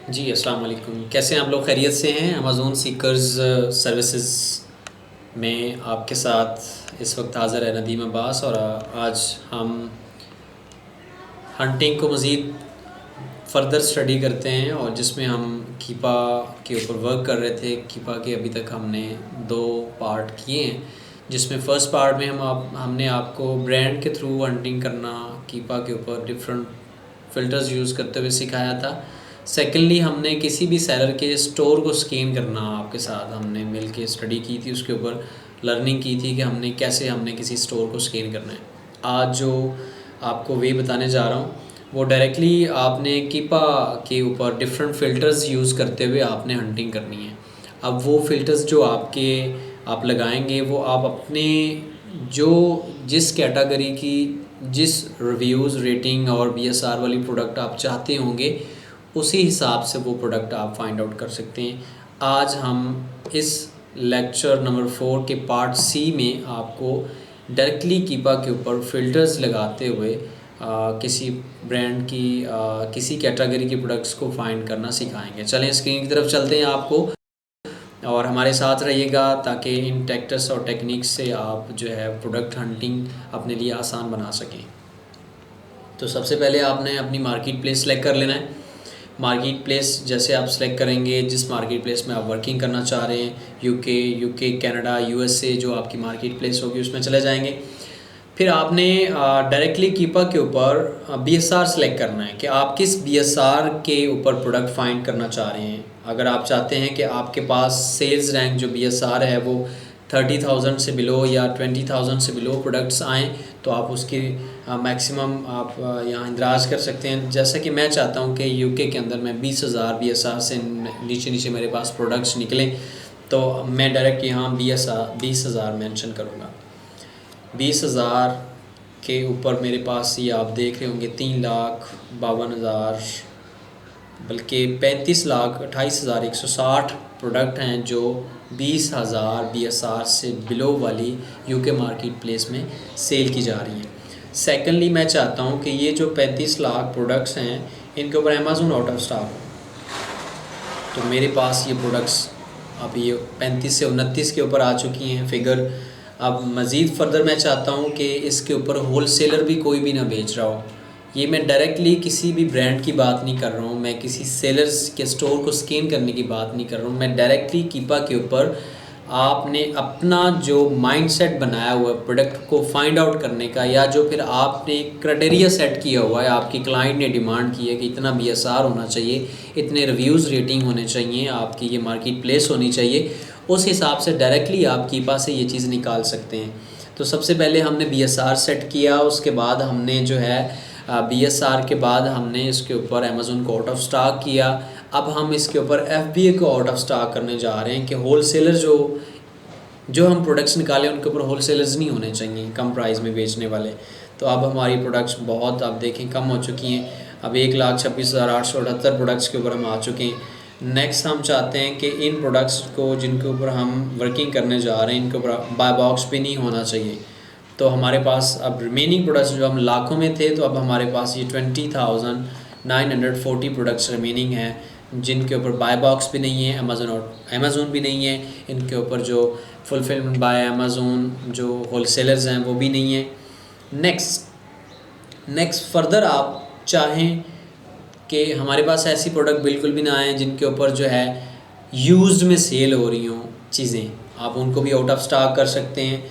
जी, अस्सलाम वालेकुम। कैसे हैं आप लोग? खैरियत से हैं? अमेज़न सीकर्स सर्विसेज़ में आपके साथ इस वक्त हाज़िर है नदीम अब्बास। और आज हम हंटिंग को मज़ीद फ़र्दर स्टडी करते हैं, और जिसमें हम कीपा के ऊपर वर्क कर रहे थे। कीपा के अभी तक हमने 2 पार्ट किए हैं, जिसमें फ़र्स्ट पार्ट में हमने आपको ब्रांड के थ्रू हंटिंग करना, कीपा के ऊपर डिफरेंट फ़िल्टर्स यूज़ करते हुए सिखाया था। सेकेंडली हमने किसी भी सेलर के स्टोर को स्कैन करना आपके साथ हमने मिल के स्टडी की थी, उसके ऊपर लर्निंग की थी कि हमने किसी स्टोर को स्कैन करना है। आज जो आपको वे बताने जा रहा हूँ वो डायरेक्टली आपने कीपा के ऊपर डिफरेंट फ़िल्टर्स यूज़ करते हुए आपने हंटिंग करनी है। अब वो फ़िल्टर्स जो आप लगाएंगे वो आप अपने जो जिस कैटेगरी की जिस रिव्यूज़ रेटिंग और बीएसआर वाली प्रोडक्ट आप चाहते होंगे, उसी हिसाब से वो प्रोडक्ट आप फाइंड आउट कर सकते हैं। आज हम इस लेक्चर नंबर 4 के पार्ट सी में आपको डायरेक्टली कीपा के ऊपर फ़िल्टर्स लगाते हुए किसी ब्रांड की किसी कैटेगरी के प्रोडक्ट्स को फाइंड करना सिखाएंगे। चलें स्क्रीन की तरफ चलते हैं आपको, और हमारे साथ रहिएगा ताकि इन टेक्टिक्स और टेक्निक्स से आप जो है प्रोडक्ट हंटिंग अपने लिए आसान बना सकें। तो सबसे पहले आपने अपनी मार्केट प्लेस सेलेक्ट कर लेना है। मार्केट प्लेस जैसे आप सेलेक्ट करेंगे, जिस मार्केट प्लेस में आप वर्किंग करना चाह रहे हैं, यूके, कनाडा, यूएसए, जो आपकी मार्केट प्लेस होगी उसमें चले जाएंगे। फिर आपने डायरेक्टली कीपा के ऊपर बीएसआर सेलेक्ट करना है कि आप किस बीएसआर के ऊपर प्रोडक्ट फाइंड करना चाह रहे हैं। अगर आप चाहते हैं कि आपके पास सेल्स रैंक जो बीएसआर है वो 30,000 से बिलो या 20,000 से बिलो प्रोडक्ट्स आएँ, तो आप उसकी मैक्सिमम आप यहाँ इंदराज कर सकते हैं। जैसा कि मैं चाहता हूँ कि यूके के अंदर मैं 20,000 बीएसआर से नीचे मेरे पास प्रोडक्ट्स निकलें, तो मैं डायरेक्ट यहाँ 20,000 मेंशन करूँगा। 20,000 के ऊपर मेरे पास ये आप देख रहे होंगे 3,52,000, बल्कि 35,28,160 प्रोडक्ट हैं जो 20,000 बीएसआर से बिलो वाली यूके मार्केट प्लेस में सेल की जा रही हैं। सेकेंडली मैं चाहता हूँ कि ये जो 35 लाख प्रोडक्ट्स हैं इनके ऊपर अमेज़न आउट ऑफ स्टॉक हो। तो मेरे पास ये प्रोडक्ट्स अब ये 35 से 29 के ऊपर आ चुकी हैं फिगर। अब मज़ीद फ़र्दर मैं चाहता हूँ कि इसके ऊपर होल सेलर भी कोई भी ना बेच रहा हो। ये मैं डायरेक्टली किसी भी ब्रांड की बात नहीं कर रहा हूँ, मैं किसी सेलर्स के स्टोर को स्कैन करने की बात नहीं कर रहा हूँ। मैं डायरेक्टली कीपा के ऊपर आपने अपना जो माइंडसेट बनाया हुआ है प्रोडक्ट को फाइंड आउट करने का, या जो फिर आपने क्राइटेरिया सेट किया हुआ है, आपकी क्लाइंट ने डिमांड की है कि इतना बीएसआर होना चाहिए, इतने रिव्यूज़ रेटिंग होने चाहिए, आपकी ये मार्केट प्लेस होनी चाहिए, उस हिसाब से डायरेक्टली आप कीपा से ये चीज़ निकाल सकते हैं। तो सबसे पहले हमने बीएसआर सेट किया, उसके बाद हमने जो है बीएसआर के बाद हमने इसके ऊपर अमेज़न को आउट ऑफ स्टॉक किया। अब हम इसके ऊपर एफबीए को आउट ऑफ स्टॉक करने जा रहे हैं कि होल सेलर जो हम प्रोडक्ट्स निकालें उनके ऊपर होल सेलर्स नहीं होने चाहिए कम प्राइस में बेचने वाले। तो अब हमारी प्रोडक्ट्स बहुत आप देखें कम हो चुकी हैं। अब 1,26,878 प्रोडक्ट्स के ऊपर हम आ चुके हैं। नेक्स्ट हम चाहते हैं कि इन प्रोडक्ट्स को जिनके ऊपर हम वर्किंग करने जा रहे हैं इनके ऊपर बाय बॉक्स भी नहीं होना चाहिए। तो हमारे पास अब रिमेनिंग प्रोडक्ट्स जो हम लाखों में थे, तो अब हमारे पास ये 20,940 प्रोडक्ट्स रिमेनिंग हैं जिनके ऊपर बाय बॉक्स भी नहीं है, अमेज़न भी नहीं है, इनके ऊपर जो फुलफिलमेंट बाय अमेज़न जो होल सेलर्स हैं वो भी नहीं है। नेक्स्ट फर्दर आप चाहें कि हमारे पास ऐसी प्रोडक्ट बिल्कुल भी ना आए जिनके ऊपर जो है यूज्ड में सेल हो रही हों चीज़ें, आप उनको भी आउट ऑफ स्टॉक कर सकते हैं।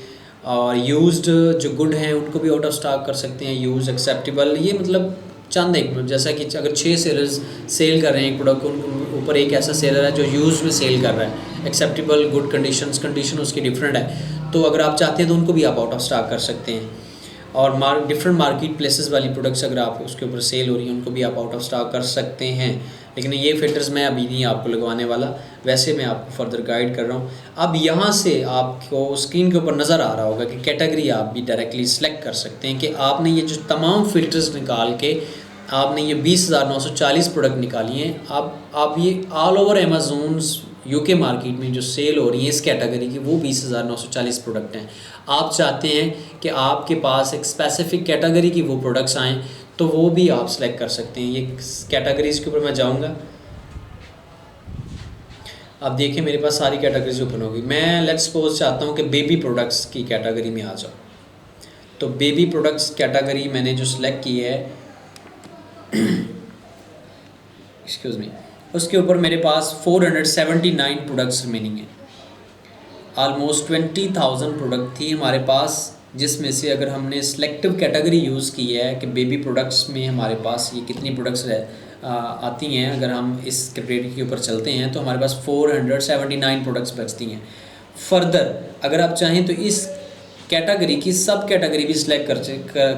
और यूज्ड जो गुड हैं उनको भी आउट ऑफ स्टॉक कर सकते हैं। यूज एक्सेप्टेबल, ये मतलब चंद एक जैसा कि अगर 6 सेलर्स सेल कर रहे हैं एक प्रोडक्ट को, उनके ऊपर एक ऐसा सेलर है जो यूज में सेल कर रहा है, एक्सेप्टेबल गुड कंडीशन उसकी डिफरेंट है, तो अगर आप चाहते हैं तो उनको भी आप आउट ऑफ स्टॉक कर सकते हैं। और डिफरेंट मार्केट प्लेसेस वाली प्रोडक्ट्स अगर आप उसके ऊपर सेल हो रही हैं उनको भी आप आउट ऑफ स्टॉक कर सकते हैं। लेकिन ये फ़िल्टर्स मैं अभी नहीं आपको लगवाने वाला, वैसे मैं आपको फर्दर गाइड कर रहा हूँ। अब यहाँ से आपको स्क्रीन के ऊपर नज़र आ रहा होगा कि कैटेगरी आप भी डायरेक्टली सेलेक्ट कर सकते हैं कि आपने ये जो तमाम फ़िल्टर्स निकाल के आपने ये 20,940 प्रोडक्ट निकाली हैं। अब आप ये all over Amazon UK market में जो सेल हो रही है इस कैटेगरी की वो 20,940 प्रोडक्ट हैं। आप चाहते हैं कि आपके पास एक स्पेसिफिक कैटेगरी की वो प्रोडक्ट्स आएँ, तो वो भी आप सेलेक्ट कर सकते हैं। ये कैटेगरीज़ के ऊपर मैं जाऊंगा। अब देखिए मेरे पास सारी कैटेगरीज ओपन होगी। मैं लेट्स सपोज चाहता हूँ कि बेबी प्रोडक्ट्स की कैटेगरी में आ जाओ, तो बेबी प्रोडक्ट्स कैटेगरी मैंने जो सिलेक्ट की है एक्सक्यूज़ मी, उसके ऊपर मेरे पास 479 प्रोडक्ट्स रिमेनिंग हैं। ऑलमोस्ट 20,000 प्रोडक्ट थी हमारे पास, जिसमें से अगर हमने सिलेक्टिव कैटेगरी यूज़ की है कि बेबी प्रोडक्ट्स में हमारे पास ये कितनी प्रोडक्ट्स आती हैं, अगर हम इस कैटेगरी के ऊपर चलते हैं तो हमारे पास 479 प्रोडक्ट्स बचती हैं। फर्दर अगर आप चाहें तो इस कैटेगरी की सब कैटेगरी भी सिलेक्ट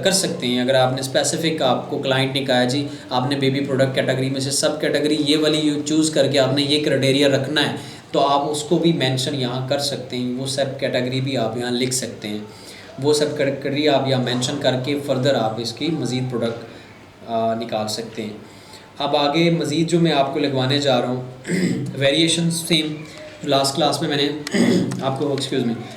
कर सकते हैं। अगर आपने स्पेसिफिक, आपको क्लाइंट ने कहा है जी आपने बेबी प्रोडक्ट कैटेगरी में से सब कैटेगरी ये वाली चूज़ करके आपने ये क्राइटेरिया रखना है, तो आप उसको भी मेंशन यहाँ कर सकते हैं। वो सब कैटेगरी भी आप यहाँ लिख सकते हैं, वो सब कैटेगरी आप यहाँ मेंशन करके फ़र्दर आप इसकी मज़ीद प्रोडक्ट निकाल सकते हैं। अब आगे मज़ीद जो मैं आपको लगवाने जा रहा हूँ वेरिएशन सेम लास्ट क्लास में मैंने आपको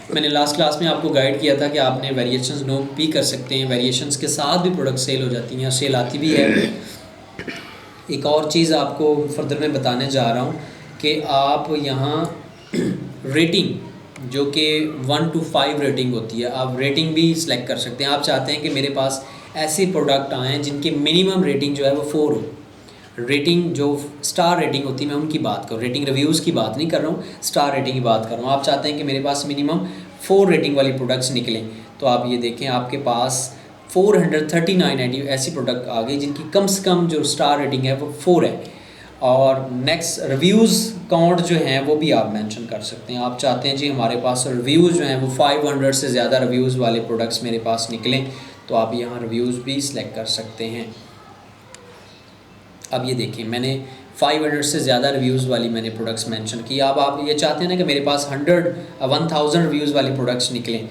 मैंने लास्ट क्लास में आपको गाइड किया था कि आपने वेरिएशंस नो भी कर सकते हैं, वेरिएशंस के साथ भी प्रोडक्ट सेल हो जाती हैं, सेल आती भी है। एक और चीज़ आपको फर्दर मैं बताने जा रहा हूँ कि आप यहाँ रेटिंग जो कि 1 to 5 रेटिंग होती है, आप रेटिंग भी सिलेक्ट कर सकते हैं। आप चाहते हैं कि मेरे पास ऐसे प्रोडक्ट आएँ जिनकी मिनिमम रेटिंग जो है वो 4 हो। रेटिंग जो स्टार रेटिंग होती है मैं उनकी बात करूँ, रेटिंग रिव्यूज़ की बात नहीं कर रहा हूँ, स्टार रेटिंग की बात कर रहा हूँ। आप चाहते हैं कि मेरे पास मिनिमम 4 रेटिंग वाली प्रोडक्ट्स निकलें, तो आप ये देखें आपके पास 439 ऐसी प्रोडक्ट आ गई जिनकी कम से कम जो स्टार रेटिंग है वो 4 है। और नेक्स्ट रिव्यूज़ काउंट जो हैं वो भी आप मेंशन कर सकते हैं। आप चाहते हैं जी हमारे पास रिव्यूज़ जो हैं वो 500 से ज़्यादा रिव्यूज़ वाले प्रोडक्ट्स मेरे पास निकलें, तो आप यहाँ रिव्यूज़ भी सिलेक्ट कर सकते हैं। अब ये देखिए मैंने 500 से ज़्यादा रिव्यूज़ वाली मैंने प्रोडक्ट्स मेंशन की। अब आप ये चाहते हैं ना कि मेरे पास 1000 रिव्यूज़ वाली प्रोडक्ट्स निकलें,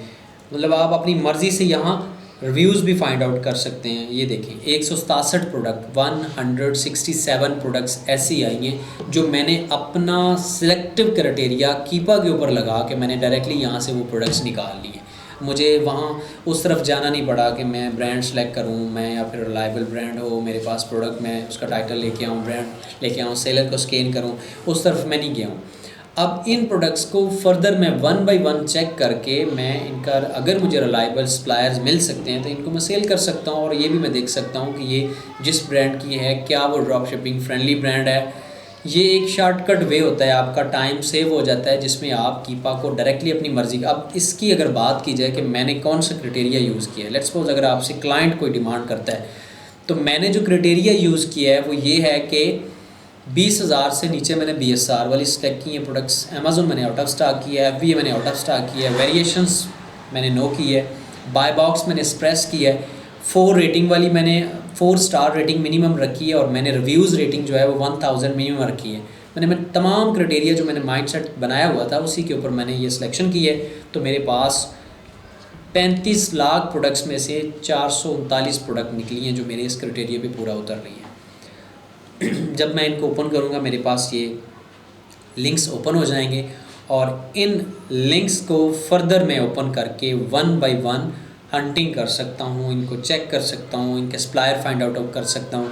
मतलब आप अपनी मर्ज़ी से यहाँ रिव्यूज़ भी फाइंड आउट कर सकते हैं। ये देखें 167 प्रोडक्ट 167 प्रोडक्ट्स ऐसी आई हैं जो मैंने अपना सिलेक्टिव क्राइटेरिया कीपा के ऊपर लगा के मैंने डायरेक्टली यहाँ से वो प्रोडक्ट्स निकाल लिए। मुझे वहाँ उस तरफ जाना नहीं पड़ा कि मैं ब्रांड सेलेक्ट करूँ, मैं या फिर रिलायबल ब्रांड हो मेरे पास प्रोडक्ट, मैं उसका टाइटल लेके आऊँ, ब्रांड लेके आऊँ, सेलर को स्कैन करूँ, उस तरफ मैं नहीं गया हूँ। अब इन प्रोडक्ट्स को फर्दर मैं 1 by 1 चेक करके मैं इनका, अगर मुझे रिलायबल सप्लायर्स मिल सकते हैं तो इनको मैं सेल कर सकता हूँ। और ये भी मैं देख सकता हूँ कि ये जिस ब्रांड की है क्या वो ड्रॉप शिपिंग फ्रेंडली ब्रांड है। ये एक शॉर्टकट वे होता है, आपका टाइम सेव हो जाता है, जिसमें आप कीपा को डायरेक्टली अपनी मर्ज़ी का। अब इसकी अगर बात की जाए कि मैंने कौन सा क्राइटेरिया यूज़ किया है, लेट्स सपोज अगर आपसे क्लाइंट कोई डिमांड करता है, तो मैंने जो क्राइटेरिया यूज़ किया है वो ये है कि 20,000 से नीचे मैंने BSR वाली सेलेक्ट की है प्रोडक्ट्स। अमेज़न मैंने आउट ऑफ स्टॉक किया है, FBA मैंने आउट ऑफ स्टॉक किया है, वेरिएशंस मैंने नो की है, बाय बॉक्स मैंने एक्सप्रेस की है, 4 रेटिंग वाली मैंने 4 स्टार रेटिंग मिनिमम रखी है, और मैंने रिव्यूज़ रेटिंग जो है वो 1000 मिनिमम रखी है। मैं तमाम क्राइटेरिया जो मैंने माइंडसेट बनाया हुआ था उसी के ऊपर मैंने ये सिलेक्शन की है। तो मेरे पास 35 लाख प्रोडक्ट्स में से 439 प्रोडक्ट निकली हैं जो मेरे इस क्राइटेरिया पे पूरा उतर रही हैं। जब मैं इनको ओपन करूँगा मेरे पास ये लिंक्स ओपन हो जाएंगे, और इन लिंक्स को फर्दर मैं ओपन करके 1 by 1 हंटिंग कर सकता हूँ, इनको चेक कर सकता हूँ, इनके सप्लायर फाइंड आउट कर सकता हूँ।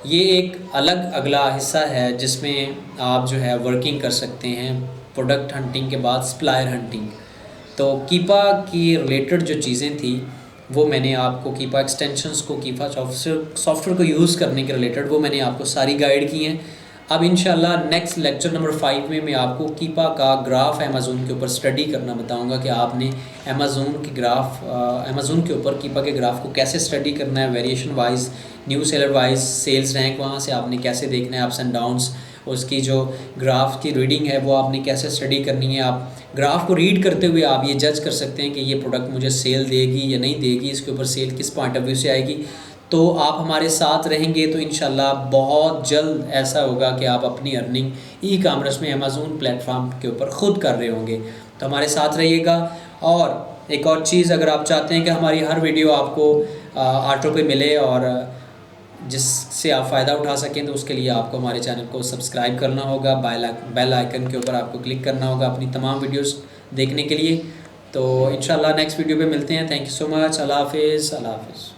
ये एक अलग अगला हिस्सा है जिसमें आप जो है वर्किंग कर सकते हैं प्रोडक्ट हंटिंग के बाद सप्लायर हंटिंग। तो कीपा की रिलेटेड जो चीज़ें थी वो मैंने आपको, कीपा एक्सटेंशंस को, कीपा सॉफ्टवेयर को यूज़ करने के रिलेटेड वो मैंने आपको सारी गाइड की हैं। अब इंशाल्लाह नेक्स्ट लेक्चर नंबर 5 में मैं आपको कीपा का ग्राफ अमेज़न के ऊपर स्टडी करना बताऊंगा कि आपने अमेज़न के ऊपर कीपा के ग्राफ को कैसे स्टडी करना है, variation wise, new seller wise, sales rank वहाँ से आपने कैसे देखना है, अप्स एंड डाउन्स, उसकी जो ग्राफ की रीडिंग है वो आपने कैसे स्टडी करनी है। आप ग्राफ को रीड करते हुए आप ये जज कर सकते हैं कि ये प्रोडक्ट मुझे सेल देगी या नहीं देगी, इसके ऊपर सेल किस पॉइंट ऑफ व्यू से आएगी। तो आप हमारे साथ रहेंगे तो इंशाल्लाह बहुत जल्द ऐसा होगा कि आप अपनी अर्निंग ई कॉमर्स में अमेज़न प्लेटफॉर्म के ऊपर ख़ुद कर रहे होंगे। तो हमारे साथ रहिएगा। और एक और चीज़, अगर आप चाहते हैं कि हमारी हर वीडियो आपको ऑटो पे मिले और जिससे आप फ़ायदा उठा सकें, तो उसके लिए आपको हमारे चैनल को सब्सक्राइब करना होगा, बेल आइकन के ऊपर आपको क्लिक करना होगा अपनी तमाम वीडियोस देखने के लिए। तो इंशाल्लाह नेक्स्ट वीडियो पे मिलते हैं। Thank you so much. अल्लाह हाफ़िज़।